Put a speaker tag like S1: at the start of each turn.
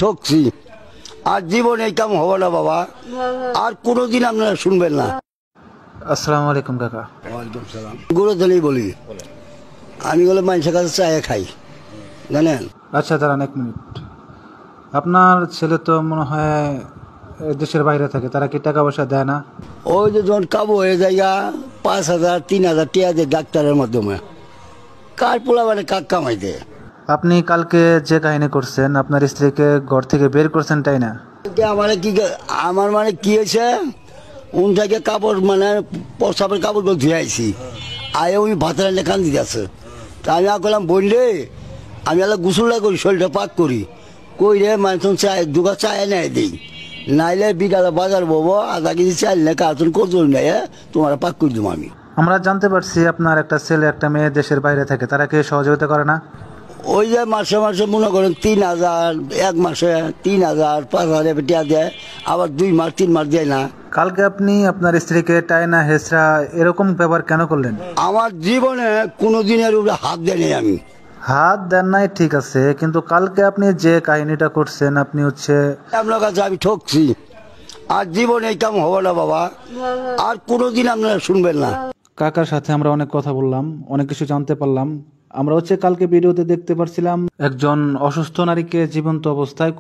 S1: ঠকছি, আর জীবনে এই কাম হবে না বাবা, আর কোনোদিন আপনারা শুনবেন না।
S2: আসসালামু আলাইকুম কাকা।
S1: ওয়ালাইকুম সালাম। গুরুজনেই বলি, আমি বলে মানুষের কাছে চায়ে খাই, জানেন।
S2: আচ্ছা দাঁড়ান 1 মিনিট। আপনার ছেলে তো মনে হয় দেশের বাইরে থাকে, তারা কি টাকা পয়সা দেয় না?
S1: ওই যে যখন কাবু হয়ে যাইগা 5,000 3,000 টিয়া দেয় ডাক্তারের মাধ্যমে, কার পোলা মানে কাক কামাইতে।
S2: আপনি কালকে যে কাহিনী করছেন, আপনার স্ত্রীকে ঘর থেকে বের করছেন, তাই না?
S1: আমার কি আমার মানে কি হয়েছে, উন থেকে কাপড় মানে প্রসাবের কাপড়গুলো ধুয়ে আইছি, আয়ে ওই ভাতের এনে কান দিতে আছে। তা আমি করলাম বোন রে, আমি এলা গুসুল্লা করি, শরীরটা পাক করি, কই রে মানে তখন চায় দুগা চায় নেয় দিই, নাইলে বিকালে বাজার ববো আধা কেজি চাল না কার্টুন কচুর নেয়, তোমার পাক করে দেবো আমি।
S2: আমরা জানতে পারছি আপনার একটা ছেলে একটা মেয়ে দেশের বাইরে থাকে, তারা কি সহযোগিতা করে না?
S1: ওই যে মাসে মাসে মনে করেন 3,000, 1 মাসে 3,000 5,000 টিয়া দেয়, আবার 2 মাস 3 মাস দেয় না।
S2: কালকে আপনি আপনার স্ত্রীকে টাইনা হেসরা এরকম ব্যবহার কেন করলেন?
S1: আমার জীবনে কোনোদিনের উপরে হাত দেয় নেই আমি।
S2: হাত দেন নাই ঠিক আছে, কিন্তু কালকে আপনি যে কাহিনীটা করছেন, আপনি
S1: আপনার কাছে আমি ঠকছি, আর জীবনে এই কাম হবে না বাবা, আর কোনোদিন আপনারা শুনবেন না।
S2: কাকার সাথে আমরা অনেক কথা বললাম, অনেক কিছু জানতে পারলাম। আমরা কালকে ভিডিওতে দেখতে পারছিলাম একজন অসুস্থ নারীকে জীবন্ত অবস্থায়